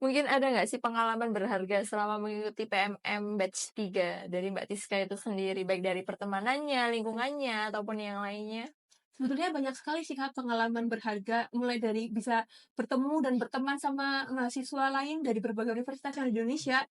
Mungkin ada nggak sih pengalaman berharga selama mengikuti PMM Batch 3 dari Mbak Tiska itu sendiri, baik dari pertemanannya, lingkungannya, ataupun yang lainnya? Sebetulnya banyak sekali sih Kak pengalaman berharga, mulai dari bisa bertemu dan berteman sama mahasiswa lain dari berbagai universitas yang di Indonesia,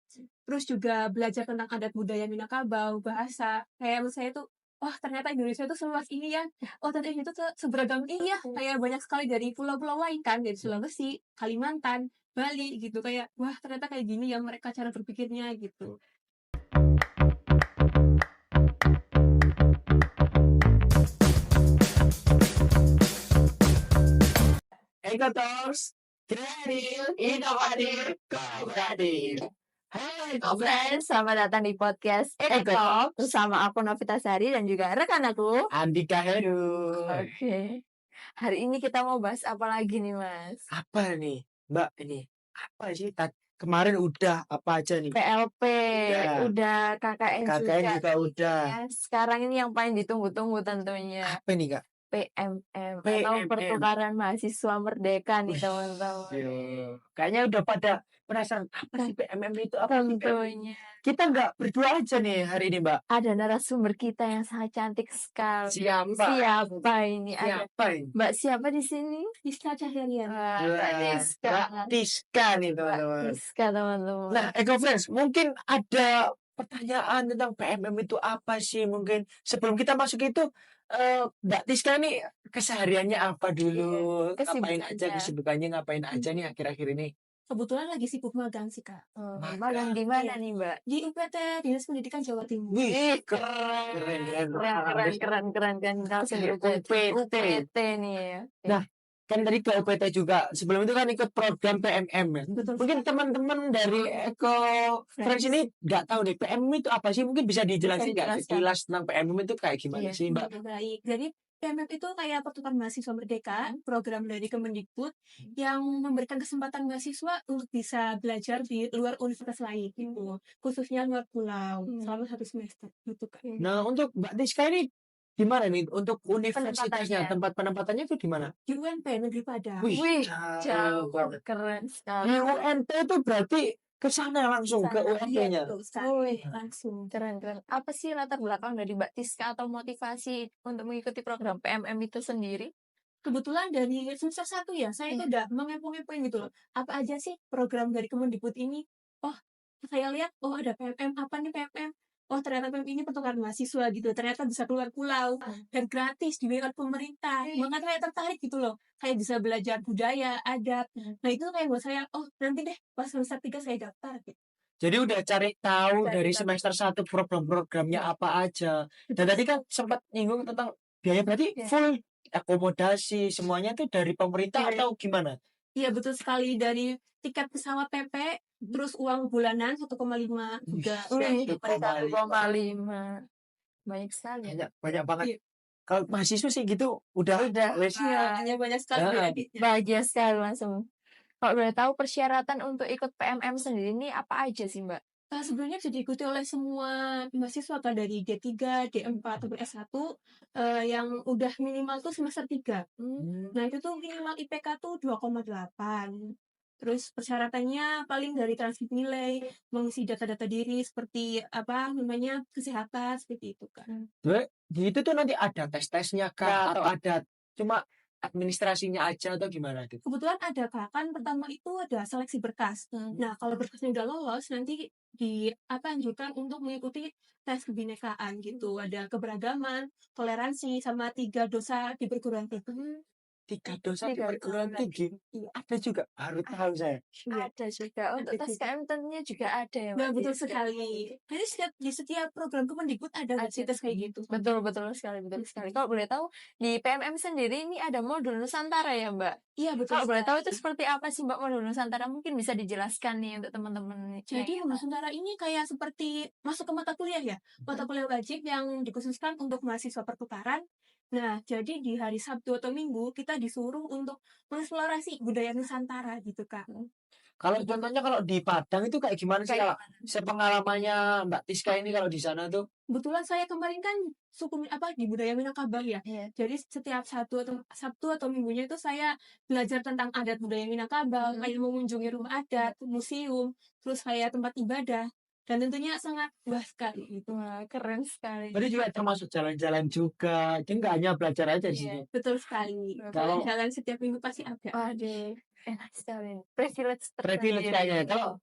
terus juga belajar tentang adat budaya Minangkabau, bahasa. Kayak menurut saya tuh, wah ternyata Indonesia itu seluas ini ya. Oh ternyata Indonesia itu seberagam ini ya. Kayak banyak sekali dari pulau-pulau lain kan, dari Sulawesi, Kalimantan, Bali gitu. Kayak wah ternyata kayak gini ya mereka cara berpikirnya gitu. Talks, kreatif, inovatif, kooperatif. Hai Friends, selamat datang di podcast Eko bersama aku Novita Sari dan juga rekan aku. Andika Heru. Oke. Hari ini kita mau bahas apa lagi nih, Mas? Apa nih, Mbak ini? Apa sih? Kemarin udah apa aja nih? PLP, Ya. udah KKN KKN juga. juga udah. Ya, sekarang ini yang paling ditunggu-tunggu tentunya. Apa nih, Kak? PMM atau PMM. pertukaran mahasiswa merdeka nih Wih, teman-teman. Kayaknya udah pada penasaran apa sih PMM itu? Apa sih PMM? Tentunya. Kita nggak berdua aja nih hari ini, Mbak. Ada narasumber kita yang sangat cantik sekali. Siapa? Siapa ini? Siapa Ada ini? Mbak siapa di sini? Tiska Cahyanian. Mbak Tiska. Mbak Tiska nih, Mbak teman-teman. Tiska, teman-teman. Nah, Eko Friends, mungkin ada pertanyaan tentang PMM itu apa sih? Mungkin sebelum kita masuk itu, Mbak Tiska nih kesehariannya apa dulu? Iya, Ngapain aja, kesibukannya. kesibukannya ngapain aja nih akhir-akhir ini? Kebetulan lagi sibuk magang sih Kak. Magang di mana Iya. nih, Mbak? Di UPT Dinas Pendidikan Jawa Timur. Wih, keren. Keren. Langsung di UPT. UPT nih ya. Nah, kan tadi ke UPT juga. Sebelum itu kan ikut program PMM ya. Betul. Mungkin teman-teman dari Eko Friends ini nggak tahu nih PMM itu apa sih? Mungkin bisa dijelasin nggak Dijelaskan. sekilas tentang PMM itu kayak gimana Iya. sih, Mbak? Baik. Jadi PMM itu kayak pertukaran mahasiswa merdeka, program dari Kemendikbud yang memberikan kesempatan mahasiswa untuk bisa belajar di luar universitas lain gitu. Khususnya luar pulau selama 1 semester gitu Kak. Nah, untuk Mbak Tiska ini gimana nih? Untuk universitasnya, Penempatannya. tempat penempatannya itu di mana? Di UNP Negeri Padang. Wih, jauh jauh, banget. keren sekali. Di UNT itu berarti ke sana langsung ke Iya, UNT-nya. betul sekali. Wih, Langsung. keren. Apa sih latar belakang dari Mbak Tiska atau motivasi untuk mengikuti program PMM itu sendiri? Kebetulan dari semester 1 ya, saya itu udah mengepo-ngepoin gitu loh. Apa aja sih program dari Kemendikbud ini? Oh, saya lihat, oh ada PMM, apa nih PMM? Oh ternyata PMM ini pertukaran mahasiswa gitu. Ternyata bisa keluar pulau dan gratis dibayar pemerintah. Makanya saya tertarik gitu loh. Kayak bisa belajar budaya, adat. Nah itu kayak buat saya, oh nanti deh pas semester 3 saya daftar gitu. Jadi udah cari tahu Cari dari tahu. semester 1 program-programnya apa aja. Dan tadi kan sempat nyinggung tentang biaya, berarti full akomodasi semuanya itu dari pemerintah atau gimana? Iya betul sekali, dari tiket pesawat PP, terus uang bulanan 1,5 juga. Wih, 1,5. 1,5. Banyak sekali. Banyak banget. Iya. Kalau mahasiswa sih gitu udah wes. Hanya banyak sekali benefitnya. Bahagia sekali langsung. Kalau boleh tahu persyaratan untuk ikut PMM sendiri ini apa aja sih, Mbak? Sebenarnya bisa diikuti oleh semua mahasiswa kan dari D3, D4, ataupun S1 yang udah minimal tuh semester 3. Nah itu tuh minimal IPK tuh 2,8. Terus persyaratannya paling dari transkrip nilai, mengisi data-data diri seperti apa namanya kesehatan seperti itu kan. Di itu tuh nanti ada tes-tesnya kah atau ada cuma administrasinya aja atau gimana gitu? Kebetulan ada Kak, kan pertama itu ada seleksi berkas. Nah, kalau berkasnya udah lolos, nanti anjurkan untuk mengikuti tes kebinekaan gitu. Ada keberagaman, toleransi, sama 3 dosa di perguruan tinggi. 3 dosa di 3 perguruan dosa. tinggi? Iya. Ada juga, baru tahu saya. Ada juga. Untuk tes KM tentunya juga ada ya, Nah, Mbak betul Tiska? sekali. Jadi di setiap program Kemendikbud ada nggak sih tes kayak gitu? Betul sekali. Kalau boleh tahu, di PMM sendiri ini ada modul Nusantara ya, Mbak? Iya, betul Kalau boleh tahu sekali. itu seperti apa sih, Mbak, modul Nusantara? Mungkin bisa dijelaskan nih untuk teman-teman. Jadi Nusantara ini kayak seperti masuk ke mata kuliah ya, mata kuliah wajib yang dikhususkan untuk mahasiswa pertukaran. Nah, jadi di hari Sabtu atau Minggu kita disuruh untuk mengeksplorasi budaya Nusantara gitu Kak. Kalau contohnya kalau di Padang itu kayak gimana sih Kayak kalau sepengalamannya Mbak Tiska ini kalau di sana tuh? Kebetulan saya kemarin kan di budaya Minangkabau ya. Iya. Jadi setiap Sabtu atau Minggunya itu saya belajar tentang adat budaya Minangkabau, kayak mengunjungi rumah adat, museum, terus kayak tempat ibadah, dan tentunya sangat puas sekali gitu. Wah, keren sekali. Berarti juga termasuk jalan-jalan juga. Jadi nggak hanya belajar aja di Iya. sini. Betul sekali. Kalau Jalan setiap minggu pasti ada. Waduh, enak sekali. Privilege privilege tersendiri. kayaknya.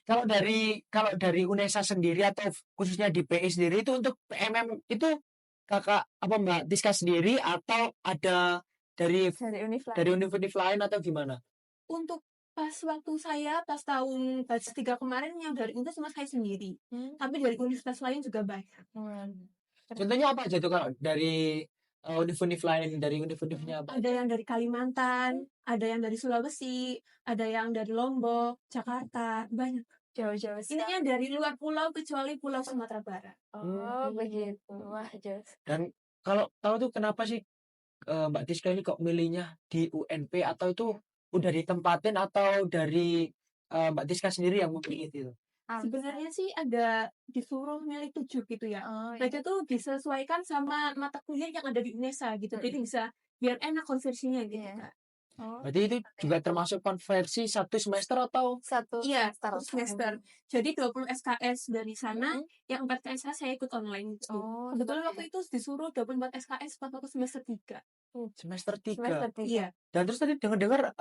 Kalau dari UNESA sendiri atau khususnya di PI sendiri itu untuk PMM itu kakak apa Mbak Tiska sendiri atau ada dari Dari Unifla. universitas lain atau gimana? Untuk waktu saya pas tahun batch 3 kemarin yang dari Unpad cuma saya sendiri. Tapi dari universitas lain juga banyak. Contohnya apa aja tuh kalau dari univ-univ lain, dari univ-univnya apa? Ada yang dari Kalimantan, ada yang dari Sulawesi, ada yang dari Lombok, Jakarta, banyak. Jauh-jauh sekali. Intinya dari luar pulau kecuali Pulau Sumatera Barat. Oh, begitu. Wah, jauh. Dan kalau tahu tuh kenapa sih Mbak Tiska ini kok milihnya di UNP atau itu udah ditempatin atau dari Mbak Tiska sendiri yang memilih itu? Sebenarnya sih ada disuruh milih 7 gitu ya. Oh, Nah, itu tuh disesuaikan sama mata kuliah yang ada di UNESA gitu. Jadi bisa biar enak konversinya gitu, Iya. Kak. Oh, Berarti itu juga termasuk konversi 1 semester atau? satu Iya, semester. 1 semester. Jadi 20 SKS dari sana, yang 4 SKS saya ikut online gitu. Oh, Kebetulan waktu itu disuruh 24 SKS pas waktu semester 3. Semester 3. semester 3. Iya. Dan terus tadi dengar-dengar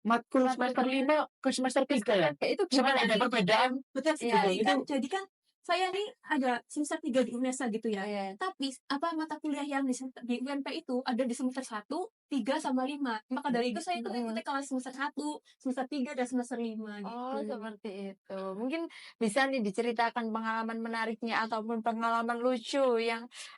matkul semester 5 ke semester 3 ya? Itu Sebenarnya ada perbedaan. Betul Iya, sekali. itu. Jadi kan saya nih ada semester 3 di UNESA gitu ya. Iya. Tapi mata kuliah yang di UNP itu ada di semester 1, 3 sama 5. Maka dari itu saya itu ikuti kelas semester 1, semester 3 dan semester 5 gitu. Oh, seperti itu. Mungkin bisa nih diceritakan pengalaman menariknya ataupun pengalaman lucu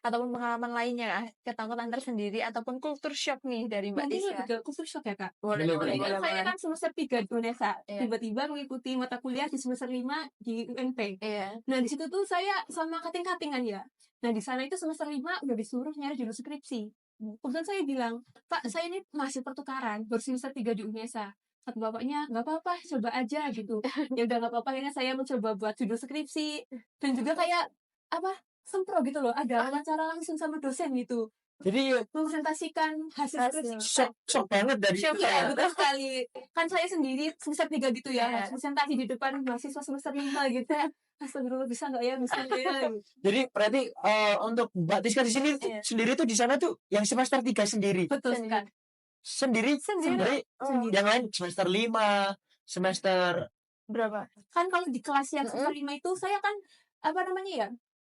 ataupun pengalaman lainnya, ketakutan tersendiri ataupun culture shock nih dari Mbak Mungkin Tiska. lebih ke kultur shock ya, Kak. Boleh, Boleh, boleh, Jadi kan boleh, saya boleh. kan semester 3 di UNESA. Iya. Tiba-tiba mengikuti mata kuliah di semester 5 di UNP. Iya. Nah, di situ tuh saya sama kating-katingan ya. Nah, di sana itu semester 5 udah disuruh nyari judul skripsi. Kemudian saya bilang, Pak, saya ini masih pertukaran, baru semester 3 di UNESA. Kata bapaknya, nggak apa-apa, coba aja gitu. Ya udah nggak apa-apa, akhirnya saya mencoba buat judul skripsi. Dan juga kayak, sempro gitu loh, ada wawancara langsung sama dosen gitu. Jadi Mempresentasikan hasil skripsi. shock banget dari Shock itu ya. ya. Betul sekali. Kan saya sendiri semester 3 gitu ya, Iya. presentasi di depan mahasiswa semester 5 gitu ya. Astagfirullah, bisa nggak ya, bisa nggak ya. Jadi berarti untuk Mbak Tiska di sini Iya. sendiri tuh di sana tuh yang semester 3 sendiri. Betul Sendiri. sekali. Sendiri. Sendiri. Sendiri. Yang lain semester 5, semester Berapa? Kan kalau di kelas yang semester 5 itu saya kan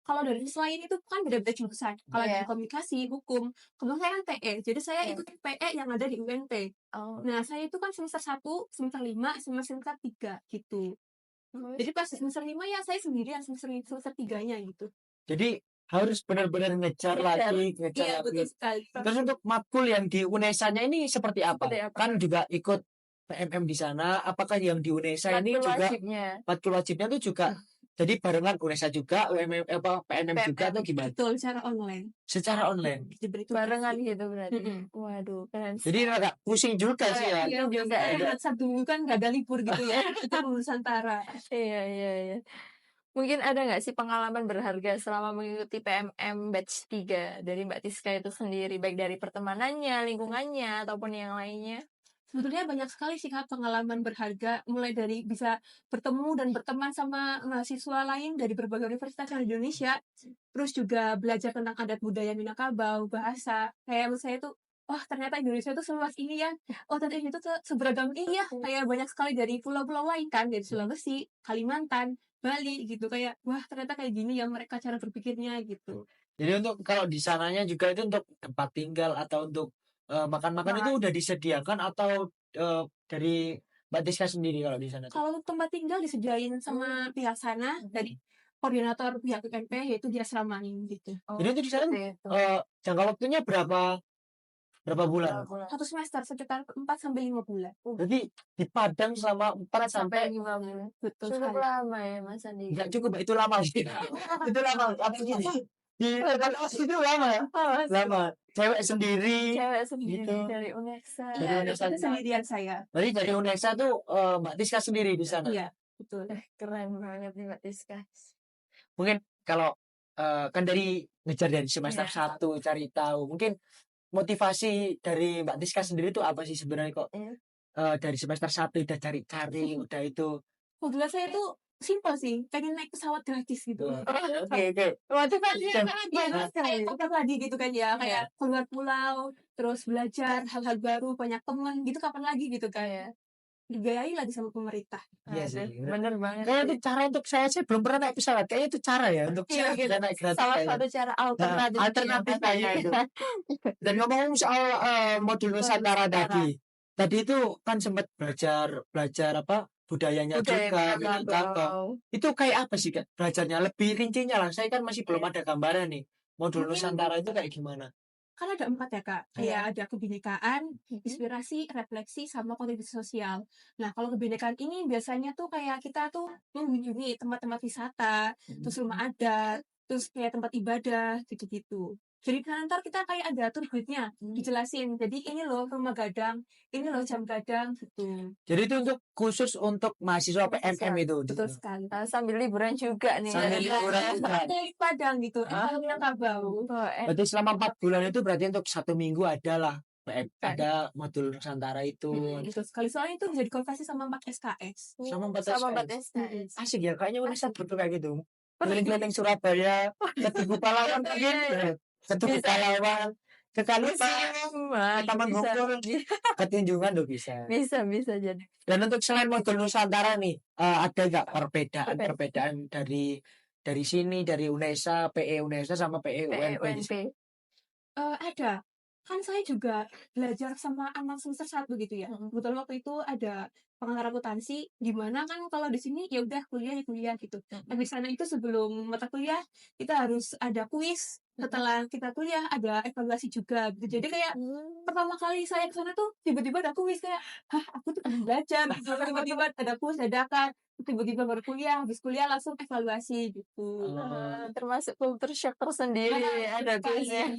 kalau dari lain itu kan beda-beda jurusan. Kalau Iya. dari komunikasi, hukum, kebetulan saya kan PE. Jadi saya Iya. ikut PE yang ada di UNP. Oh. Nah, saya itu kan semester 1, semester 5, semester 3 gitu. Jadi pas semester 5 ya saya sendirian semester 3-nya gitu. Jadi harus benar-benar ngejar lagi. Iya, betul sekali. Terus untuk matkul yang di UNESA-nya ini seperti apa? Seperti apa? Kan juga ikut PMM di sana. Apakah yang di UNESA ini Matkul juga wajibnya. matkul wajibnya tuh juga jadi barengan UNESA juga, PMM juga atau gimana? Betul, secara online. Secara online. Diberi tugas. Barengan gitu berarti. Mm-mm. Waduh, keren. Jadi agak pusing juga sih ya. Iya, juga biasa Sabtu Minggu kan gak ada libur gitu ya. Itu Nusantara. Iya. Mungkin ada nggak sih pengalaman berharga selama mengikuti PMM batch 3 dari Mbak Tiska itu sendiri, baik dari pertemanannya, lingkungannya, ataupun yang lainnya? Sebetulnya banyak sekali sih Kak pengalaman berharga, mulai dari bisa bertemu dan berteman sama mahasiswa lain dari berbagai universitas yang ada di Indonesia, terus juga belajar tentang adat budaya Minangkabau, bahasa. Kayak menurut saya tuh, wah ternyata Indonesia tuh seluas ini ya. Oh ternyata Indonesia tuh seberagam ini ya. Kayak banyak sekali dari pulau-pulau lain kan, dari Sulawesi, Kalimantan, Bali gitu. Kayak, wah ternyata kayak gini ya mereka cara berpikirnya gitu. Jadi untuk kalau di sananya juga itu untuk tempat tinggal atau untuk makan-makan itu udah disediakan atau dari Mbak Tiska sendiri kalau di sana? Kalau tempat tinggal disediain sama pihak sana dari koordinator pihak UNP yaitu di asrama gitu. Jadi itu di sana jangka waktunya berapa bulan? 1 semester sekitar 4 sampai 5 bulan. Berarti di Padang selama 4 sampai 5 bulan. Betul Cukup sekali. lama ya Mas Andi. enggak cukup, itu lama sih. Itu lama. Apa sih? di kelas itu lama ya? Oh, Lama. Cewek sendiri cewek sendiri gitu. dari UNESA. Dari UNESA. Itu sendirian saya. Berarti dari UNESA tuh Mbak Tiska sendiri di sana. Iya, betul. Keren banget nih Mbak Tiska. Mungkin kalau kan dari ngejar dari semester Iya. 1 cari tahu. Mungkin motivasi dari Mbak Tiska sendiri itu apa sih sebenarnya kok Iya. dari semester 1 udah cari-cari, udah itu. Motivasi saya tuh simpel sih, pengen naik pesawat gratis gitu. Oke. Motivasinya sangat Iya, bagus sekali. kayak kapan lagi gitu kan ya, kayak keluar pulau, terus belajar hal-hal baru, banyak teman gitu kapan lagi gitu kan. Iya. Dibiayai lagi sama pemerintah. Iya sih. Aduh, bener banget. Kayaknya itu cara untuk saya sih belum pernah naik pesawat. Kayaknya itu cara ya untuk Iya, saya bisa naik gratis. salah kayaknya. satu cara alternatif. Alternatif kayaknya itu. Dan ngomong soal modul Nusantara tadi. Tadi itu kan sempat belajar apa budayanya juga, Minangkabau. Itu kayak apa sih Kak belajarnya? Lebih rincinya lah. Saya kan masih belum ada gambaran nih. Modul Mungkin- Nusantara itu kayak gimana? Kan ada 4 ya Kak, kayak ada kebinekaan, inspirasi, refleksi, sama kontribusi sosial. Nah kalau kebinekaan ini biasanya tuh kayak kita tuh mengunjungi tempat-tempat wisata, terus rumah adat, terus kayak tempat ibadah, gitu-gitu. Jadi ntar kita kayak ada tour guide-nya, dijelasin. Jadi ini loh rumah gadang, ini loh jam gadang, gitu. Jadi itu untuk khusus untuk mahasiswa PMM itu. Betul sekali. Sambil liburan juga nih. Sambil liburan juga. Dari Padang gitu, Minangkabau. Oh, Berarti selama 4 bulan itu berarti untuk 1 minggu adalah ada modul Nusantara itu. Gitu sekali. Soalnya itu jadi konversi sama 4 SKS. Sama 4 sama SKS. 4 SKS. Asik ya, kayaknya UNESA betul kayak gitu. Keliling-keliling Surabaya, ke Tugu Pahlawan mungkin, ke Tugu Pahlawan, ke Kalipa, ke Taman Bungkul, ke Tunjungan tuh bisa. Bisa jadi. Dan untuk selain modul Nusantara nih, ada nggak perbedaan dari sini, dari UNESA, PE UNESA sama PE UNP? UNP. Ada. Kan saya juga belajar sama anak semester 1 gitu ya. Kebetulan waktu itu ada pengantar akuntansi, di mana kan kalau di sini ya udah kuliah ya kuliah gitu. Tapi di sana itu sebelum mata kuliah kita harus ada kuis. Setelah kita kuliah ada evaluasi juga gitu. Jadi kayak pertama kali saya ke sana tuh tiba-tiba ada kuis kayak, hah aku tuh pengen belajar. Gitu. Tiba-tiba ada kuis dadakan, tiba-tiba baru kuliah, habis kuliah langsung evaluasi gitu. Termasuk culture shock tersendiri ada kuisnya.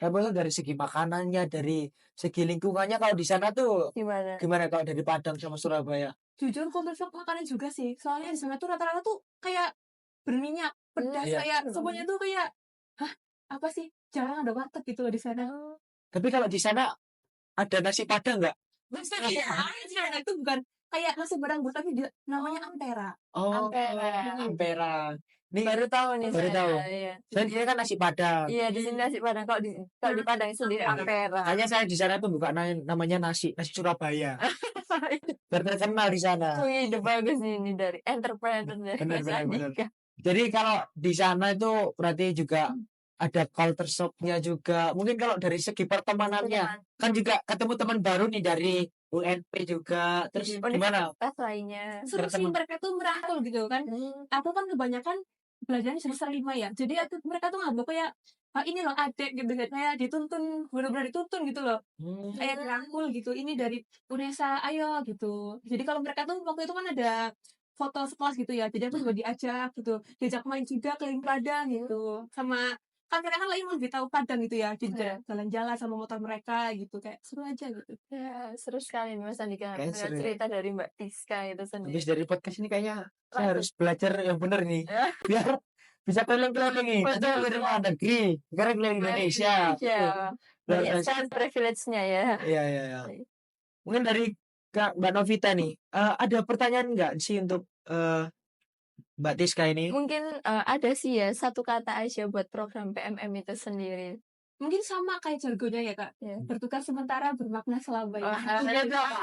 Apa dari segi makanannya, dari segi lingkungannya kalau di sana tuh Gimana? kalau dari Padang sama Surabaya? Jujur culture shock makanan juga sih. Soalnya di sana tuh rata-rata tuh kayak berminyak, pedas, Iya. kayak semuanya tuh kayak, hah apa sih? Jarang ada warteg gitu loh di sana. Tapi kalau di sana ada nasi Padang nggak? Nah, itu bukan kayak nasi padang tapi dia namanya ampera. Oh, Ampera. Ampera. Nih Baru tahu nih Baru saya. tahu. Iya. dan ini kan nasi Padang. Iya, di sini nasi Padang. Kalau di Padang sendiri ampera. Hanya saya di sana tuh buka namanya nasi Surabaya. Terkenal di sana. Oh, ide bagus ini dari entrepreneur dari Mas Benar. Andika. Jadi kalau di sana itu berarti juga ada culture shock-nya juga. Mungkin kalau dari segi pertemanannya kan juga ketemu teman baru nih dari UNP juga. Terus gimana? Pas lainnya. Seru sih mereka tuh merangkul gitu kan. Aku kan kebanyakan belajarnya semester 5 ya. Jadi mereka tuh nggak kayak ini loh adik gitu kayak dituntun benar-benar dituntun gitu loh. Kayak dirangkul gitu. Ini dari UNESA ayo gitu. Jadi kalau mereka tuh waktu itu kan ada foto sekelas gitu ya. Jadi aku juga diajak gitu. Diajak main juga keliling Padang gitu. Sama kan mereka kan lagi lebih tahu Padang gitu ya. Diajak jalan-jalan sama motor mereka gitu. Kayak seru aja gitu. Ya, seru sekali nih Mas Andika. Kayak seru ya. Cerita dari Mbak Tiska itu sendiri. Habis dari podcast ini kayaknya saya harus belajar yang benar nih. Biar bisa keliling-keliling nih. Kita Betul. dari luar negeri. Sekarang keliling Indonesia. Iya, sangat privilege-nya ya. Iya. Mungkin dari Kak Mbak Novita nih, ada pertanyaan nggak sih untuk Mbak Tiska ini? Mungkin ada sih ya satu kata aja buat program PMM itu sendiri. Mungkin sama kayak jargonnya ya Kak. Ya. Bertukar sementara bermakna selamanya.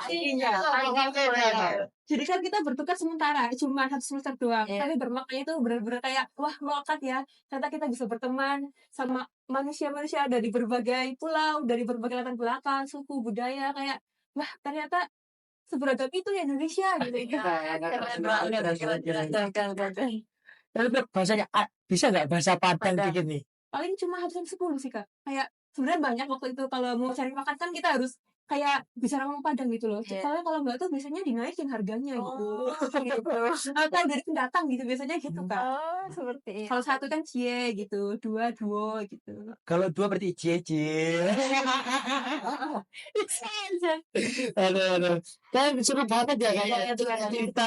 Iya. Jadi kan kita bertukar sementara, cuma 1 semester doang. Iya. Tapi bermaknanya itu benar-benar kayak, wah melekat ya. Ternyata kita bisa berteman sama manusia-manusia dari berbagai pulau, dari berbagai latar belakang, suku, budaya. Kayak, wah ternyata seberagam itu ya Indonesia gitu. Keren banget. Keren. Tapi bahasanya bisa nggak bahasa Padang dikit nih? Paling cuma 1/10 sih Kak. Kayak sebenarnya banyak waktu itu kalau mau cari makan kan kita harus kayak bicara ngomong Padang gitu loh. Iya. Soalnya kalau Mbak tuh biasanya dinaikin harganya gitu. Oh, gitu. Atau dari pendatang gitu biasanya gitu, Kak. Oh, seperti Kalau itu. satu kan cie gitu, dua duo gitu. Kalau 2 berarti cie. Bisa aja. Aduh. Kan seru banget ya kayaknya tuh cerita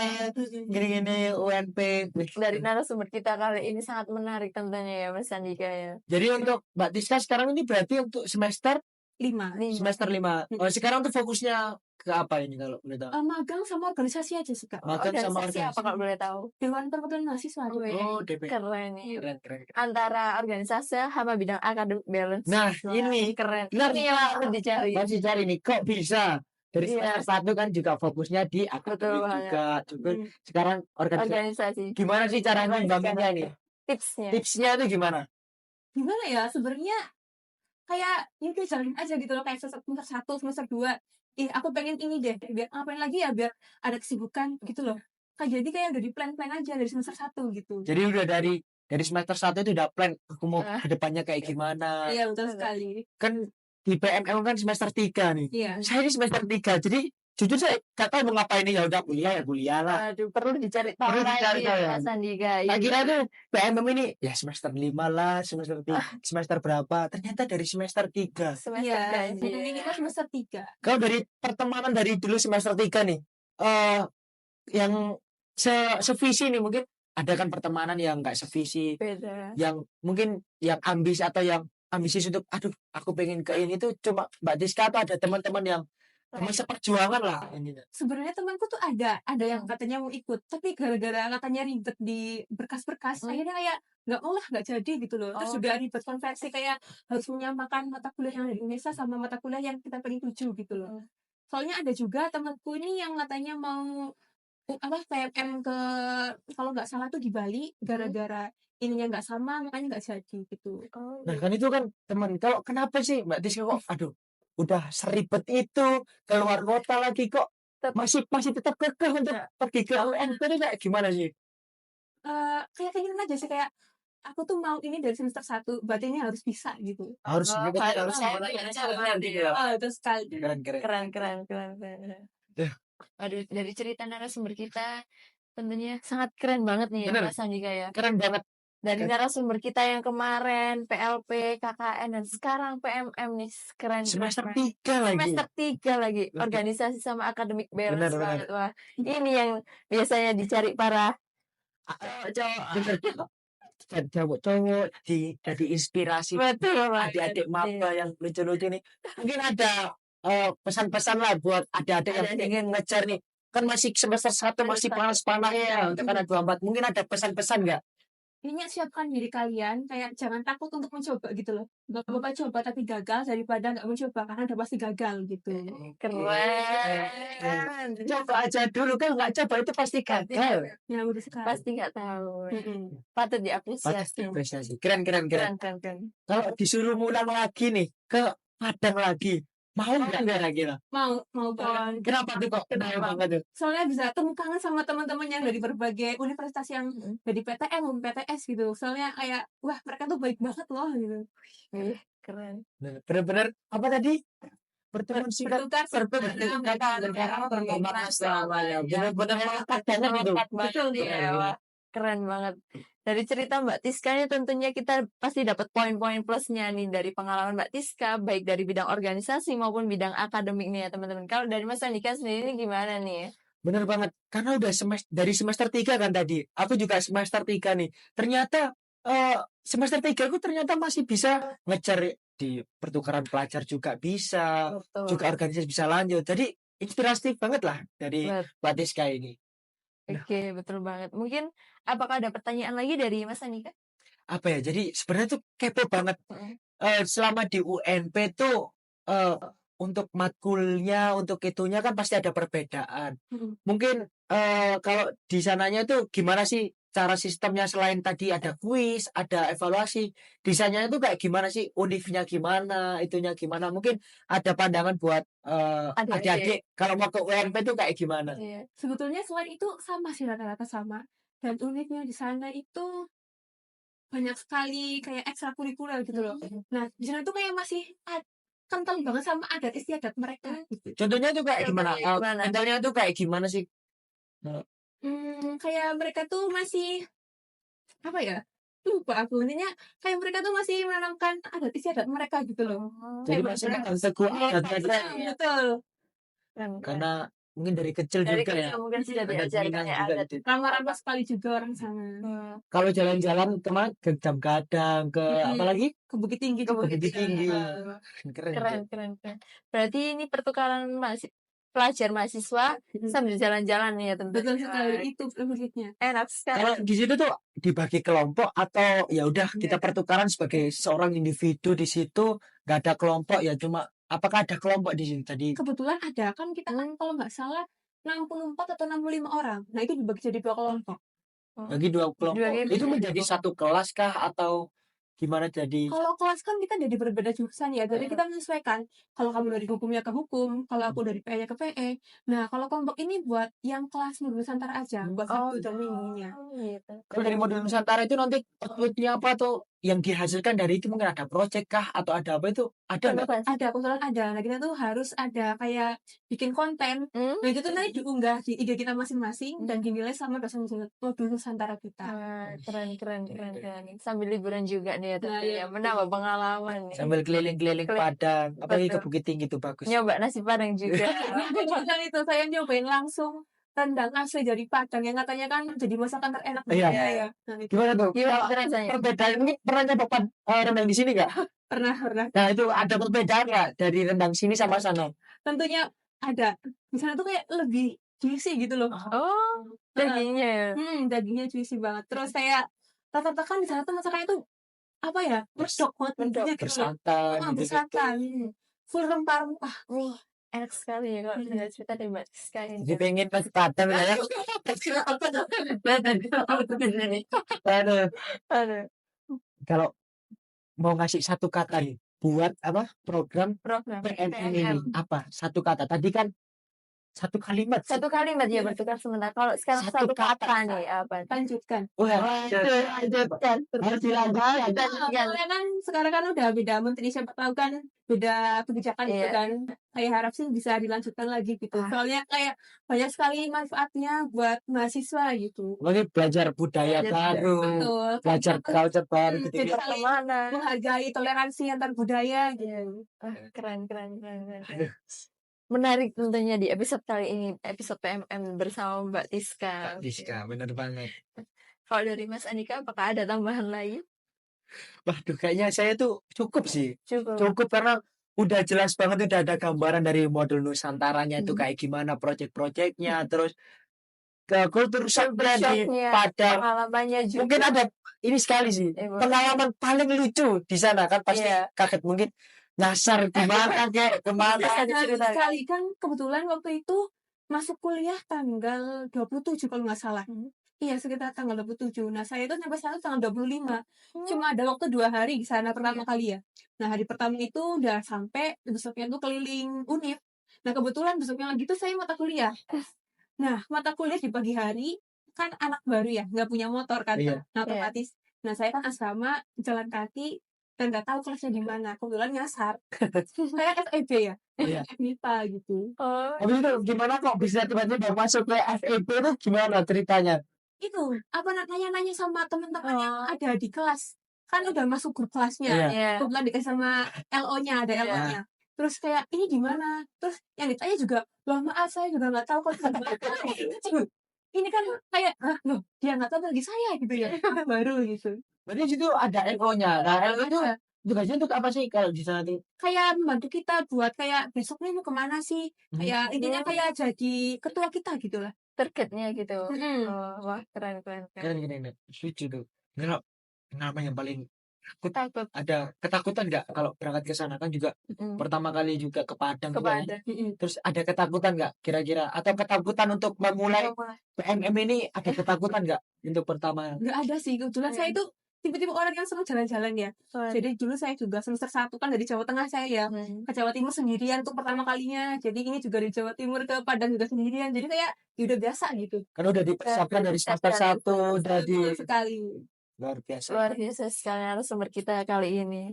gini-gini UNP. Dari narasumber kita kali ini sangat menarik tentunya ya Mas Andika ya. Jadi untuk Mbak Tiska sekarang ini berarti untuk semester 5. semester 5. Oh, sekarang tuh fokusnya ke apa ini kalau boleh tahu? Magang sama organisasi aja sih, Kak. Magang sama Organisasi apa kalau boleh tahu? Dewan Perwakilan Mahasiswa. Oh, DP. Keren nih. Keren, keren. Antara organisasi sama bidang academic balance. Nah, Wah, ini keren. benar. Ini yang harus dicari. Masih cari nih kok bisa dari Iya. semester 1 kan juga fokusnya di Betul akademik juga. Juga sekarang organisasi. Organisasi. Gimana sih cara ngembangnya ini? Tipsnya. Tipsnya itu gimana? Gimana ya sebenarnya kayak itu jalanin aja gitu loh, kayak semester 1, semester 2. Aku pengen ini deh, biar ngapain lagi ya, biar ada kesibukan gitu loh. Jadi kayak udah di plan-plan aja dari semester 1 gitu. Jadi udah dari semester 1 itu udah plan aku mau Ah. kedepannya kayak gimana. Iya, betul sekali. Kan di PMM kan semester 3 nih. Iya. Saya ini semester 3. Jadi jujur saya gak tahu mau ngapain nih, ya udah kuliah lah. Aduh, perlu dicari tahu Perlu dicari lagi tahu ya ya. Mas Andika. Tak kira tuh PMM ini ya semester 5 lah, semester 3, semester berapa. Ternyata dari semester 3. Semester Iya, gaji. ini kan semester 3. Kalau dari pertemanan dari dulu semester 3 nih, yang sevisi nih, mungkin ada kan pertemanan yang nggak sevisi, Beda. yang mungkin yang ambis atau yang ambisius untuk aduh aku pengen ke ini tuh cuma Mbak Tiska atau ada teman-teman yang teman seperjuangan lah ini. Sebenarnya temanku tuh ada yang katanya mau ikut, tapi gara-gara katanya ribet di berkas-berkas, akhirnya kayak nggak mau lah, nggak jadi gitu loh. Terus juga ribet konversi, kayak harus menyamakan mata kuliah yang ada di Indonesia sama mata kuliah yang kita pengen tuju gitu loh. Soalnya ada juga temanku ini yang katanya mau PMM ke, kalau nggak salah tuh di Bali, gara-gara ininya nggak sama makanya nggak jadi gitu. Nah kan itu kan teman. Kalau kenapa sih Mbak Tiska kok aduh udah seribet itu keluar kota lagi kok masih tetap kekeh untuk pergi ke UNP itu kayak gimana sih? Kayak keinginan aja sih, kayak aku tuh mau ini dari semester 1, berarti ini harus bisa gitu. Harus Oh, harus Terus sekali. keren. Keren. Duh. Aduh, dari cerita narasumber kita tentunya sangat keren banget nih ya Bener. Mas Andika ya. Keren banget. Dari narasumber kita yang kemarin PLP, KKN dan sekarang PMM nih keren. Semester keren. 3 lagi. Semester 3 lagi. Organisasi sama academic balance Benar. banget. Wah, ini yang biasanya dicari para cowok. Dan cowok jadi inspirasi Betul banget. adik-adik maba yang lucu-lucu nih. Mungkin ada pesan-pesan lah buat adik-adik yang ingin ngejar nih. Kan masih semester 1 masih panas-panasnya untuk anak 24. Mungkin ada pesan-pesan nggak? Intinya siapkan diri kalian, kayak jangan takut untuk mencoba gitu loh. Gak apa-apa coba tapi gagal daripada nggak mencoba, karena udah pasti gagal gitu. Keren. Coba aja dulu, kan nggak coba itu pasti gagal. Ya udah sekarang. Pasti nggak tahu. Patut diapresiasi. Apresiasi. Keren. Keren. Kalau disuruh ngulang lagi nih ke Padang lagi, mau nggak kira-kira? Mau banget. Kenapa tuh kok? Kenapa banget tuh? Soalnya bisa temu kangen sama teman-teman yang dari berbagai universitas yang dari PTN maupun PTS gitu. Soalnya kayak wah mereka tuh baik banget loh gitu. Keren. Bener-bener apa tadi? Berteman singkat, Bertukar bermakna selamanya. Bener-bener melekat banget itu. Betul dia. Wah, keren banget. Dari cerita Mbak Tiska ini tentunya kita pasti dapat poin-poin plusnya nih dari pengalaman Mbak Tiska, baik dari bidang organisasi maupun bidang akademik nih ya teman-teman. Kalau dari Mas Andika sendiri ini gimana nih? Bener banget. Karena udah dari semester 3 kan tadi. Aku juga semester 3 nih. Ternyata semester 3 aku ternyata masih bisa ngejar di pertukaran pelajar juga bisa. Betul. Juga organisasi bisa lanjut. Jadi inspiratif banget lah dari Mbak Tiska ini. Oke, betul banget. Mungkin apakah ada pertanyaan lagi dari Mas Andika? Apa ya? Jadi sebenarnya tuh kepo banget. Selama di UNP tuh untuk matkulnya, untuk itunya kan pasti ada perbedaan. Mungkin kalau di sananya tuh gimana sih cara sistemnya, selain tadi ada kuis, ada evaluasi, di sananya tuh kayak gimana sih, univnya gimana, itunya gimana? Mungkin ada pandangan buat adik-adik kalau mau ke UNP tuh kayak gimana? Iya. Sebetulnya selain itu sama sih, rata-rata sama. Dan uniknya di sana itu banyak sekali kayak ekstrakurikuler gitu loh. Nah, di sana tuh kayak masih kental banget sama adat istiadat mereka gitu. Contohnya tuh kayak gimana? Contohnya gimana? Mentalnya tuh kayak gimana sih? Kayak mereka tuh masih apa ya? Lupa aku. Intinya kayak mereka tuh masih menanamkan adat istiadat mereka gitu loh. Oh, Jadi Kayak masih bener-bener kan teguh adatnya betul, betul. keren. karena mungkin dari kecil Dari juga ya. kecil mungkin sudah Ada diajarkan keinginan ya juga adat. gitu. Ramah-ramah sekali juga orang sana. Kalau jalan-jalan kemana ke Jam Gadang ke apa lagi? Ke Bukit Tinggi Ke juga. Bukit Bukit Tinggi. Tinggi. Keren. Keren, keren, keren. Berarti ini pertukaran pelajar mahasiswa sambil jalan-jalan nih ya tentunya. Betul sekali, itu privilege-nya. Enak sekali. Kalau di situ tuh dibagi kelompok atau ya udah kita pertukaran sebagai seorang individu di situ, nggak ada kelompok ya, cuma apakah ada kelompok di sini tadi? Kebetulan ada kan kita kan kalau nggak salah 64 atau 65 orang. Nah itu dibagi jadi 2 kelompok. Bagi 2 kelompok. Dua Itu menjadi satu kelas kah atau gimana jadi? Kalau kelas kan kita dari berbeda jurusan ya, jadi kita menyesuaikan. Kalau kamu dari hukumnya ke hukum, kalau aku dari PE-nya ke PE. Nah kalau kelompok ini buat yang kelas modul Nusantara aja, buat Sabtu dan Minggunya. gitu. Kalau dari modul Nusantara itu nanti outputnya apa tuh yang dihasilkan dari itu mungkin ada project kah atau ada apa itu ada nggak? Ada, kebetulan ada. Nah kita tuh harus ada kayak bikin konten. Nah itu tuh nanti diunggah di ide kita masing-masing dan dinilai sama dosen modul Nusantara kita. Keren, keren, keren, keren. Sambil liburan juga nih ya Nah, tentunya. iya. Menambah pengalaman nih. Sambil keliling-keliling Padang, apalagi ke Betul. Bukit Tinggi itu bagus. Nyoba nasi Padang juga. Bahkan itu saya nyobain langsung rendang asli dari Padang yang katanya kan jadi masakan terenak di Iya. dunia ya. Nah, itu Gimana tuh? Gimana rasanya? Perbedaan mungkin pernah nyoba rendang di sini nggak? pernah. Nah itu ada perbedaan nggak dari rendang sini sama sana? Tentunya ada. Di sana tuh kayak lebih juicy gitu loh. Oh, dagingnya. Dagingnya juicy banget. Terus kayak rata-rata kan di sana tuh masakannya tuh apa ya? Medok banget bumbunya gitu loh. Bersantan gitu. Bersantan. Full rempah-rempah. Wih, enak sekali ya kalau dengar cerita dari Mbak Siska ini. Jadi pengen pas Padang ya. Aduh. Aduh, Kalau mau ngasih satu kata nih buat apa program program PNM ini apa? Satu kata. Tadi kan satu kalimat. Satu kalimat ya bertukar sebentar. Kalau sekarang Satu satu kata nih apa? Lanjutkan. Wah, Lanjutkan. harus dilanjutkan. Soalnya kan sekarang kan udah beda menteri, siapa tahu kan beda kebijakan gitu Iya. kan. Saya harap sih bisa dilanjutkan lagi gitu. Soalnya kayak banyak sekali manfaatnya buat mahasiswa gitu. Mungkin belajar budaya baru, Betul. belajar culture baru Jadi gitu. saling Kemana? menghargai toleransi antar budaya gitu. Keren, keren, keren, keren. Menarik tentunya di episode kali ini, episode PMM bersama Mbak Tiska. Diska, bener banget. Kalau dari Mas Andika, apakah ada tambahan lain? Waduh, kayaknya saya tuh cukup sih. Cukup. Cukup karena udah jelas banget, udah ada gambaran dari modul Nusantaranya itu kayak gimana project-projectnya, terus ke kultur shocknya di Shocknya, Padang. pengalamannya juga. Mungkin ada ini sekali sih, pengalaman paling lucu di sana kan pasti Iya. kaget mungkin nyasar gimana kayak kemana. Bisa diceritakan. Sekali kan kebetulan waktu itu masuk kuliah tanggal 27 kalau nggak salah. Iya sekitar tanggal 27. Nah saya itu sampai sana tanggal 25. Cuma ada waktu 2 hari di sana pertama kali ya. Nah hari pertama itu udah sampai, besoknya tuh keliling UNIF. Nah kebetulan besoknya lagi tuh saya mata kuliah. Nah mata kuliah di pagi hari kan anak baru ya, nggak punya motor kan. Iya. Nah otomatis. Nah saya kan asrama jalan kaki dan nggak tahu kelasnya di mana. Kebetulan nyasar. Saya FEB ya. Iya. FMIPA gitu. Oh, Habis itu gimana kok bisa tiba-tiba masuk ke FEB itu gimana ceritanya? Itu apa nanya-nanya sama teman-teman yang ada di kelas, kan udah masuk grup kelasnya. iya. Kebetulan dikasih sama LO-nya, ada Iya. LO-nya. Terus kayak ini gimana? Terus yang ditanya juga, loh maaf saya juga nggak tahu kalau ini kan kayak loh dia nggak tahu lagi saya gitu ya. Baru gitu. Berarti di situ ada LO-nya. Nah, LO itu tugasnya untuk apa sih kalau di sana? Kayak membantu kita buat kayak besoknya mau kemana sih? Kayak intinya kayak jadi ketua kita gitu lah. Targetnya gitu. Mm-mm. Oh, wah keren, keren, keren. Keren. Setuju tuh. Kalau nama yang paling Takut. ada ketakutan nggak kalau berangkat ke sana kan juga pertama kali juga ke Padang juga kan? Kepada. Terus ada ketakutan nggak kira-kira atau ketakutan untuk memulai PMM ini ada ketakutan nggak untuk pertama? Nggak ada sih, kebetulan saya itu tipe-tipe orang yang senang jalan-jalan ya. Jadi dulu saya juga semester 1 kan dari Jawa Tengah saya ya. Ke Jawa Timur sendirian untuk pertama kalinya. Jadi ini juga dari Jawa Timur ke Padang juga sendirian. Jadi kayak ya udah biasa gitu. Kan udah dipersiapkan dari semester 1 udah di Sekali. luar biasa. Luar biasa sekali narasumber kita kali ini.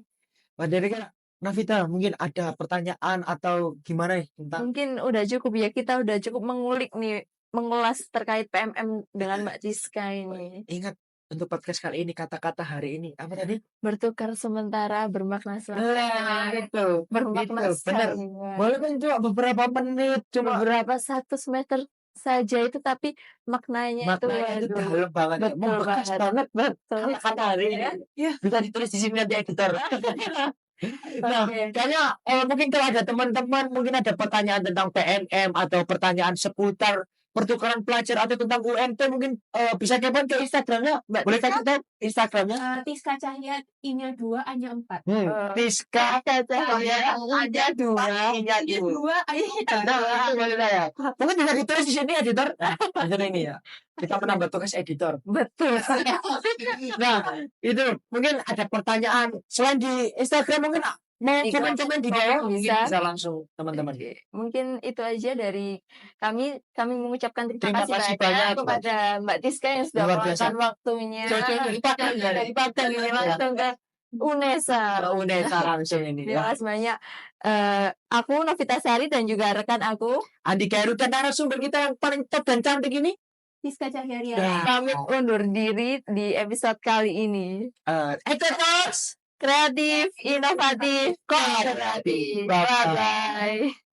Wah, jadi kan Navita, mungkin ada pertanyaan atau gimana tentang Mungkin udah cukup ya, kita udah cukup mengulik nih, mengulas terkait PMM dengan Mbak Tiska ini. ingat untuk podcast kali ini kata-kata hari ini apa tadi? Bertukar sementara bermakna Nah, itu bermakna bener. sekali, Mbak. Walaupun cuma beberapa menit, cuma Beberapa 1 semester saja itu, tapi maknanya itu maknanya itu waduh, dalam banget, ya. betul Membekas banget. banget, Betul. kata-kata hari ini. Iya. Bisa ditulis di sini nanti editor. Nah, Oke. kayaknya mungkin kalau ada teman-teman mungkin ada pertanyaan tentang PNM atau pertanyaan seputar pertukaran pelajar atau tentang UMT mungkin bisa kepan ke Instagramnya, Mbak boleh Tiska? kasih tahu Instagramnya? Tiska Cahya I-nya 2, A-nya 4. Tiska Cahya ada 2. I-nya I-nya 2, A-nya 4. Nah, boleh lah ya. Mungkin bisa ditulis di sini editor. Nah, ini ya. Kita menambah tugas editor. Betul. Nah, itu mungkin ada pertanyaan selain di Instagram mungkin mau Di komen-komen di bawah mungkin bisa. bisa langsung teman-teman. Oke, mungkin itu aja dari kami. Kami mengucapkan Terima terima kasih kasih banyak, banyak kepada Mbak Tiska yang sudah Luar biasa. meluangkan waktunya Dari Padang ya? dari Padang ini langsung ke UNESA. Unesa langsung ini. Terima Ya. kasih banyak. Aku Novita Sari dan juga rekan aku Andi Khairul dan narasumber kita yang paling top dan cantik ini. Tiska Cahya Ria. Ya. kami undur diri di episode kali ini. Eco Talks. Kreatif, inovatif, kooperatif. Bye-bye. Bye-bye.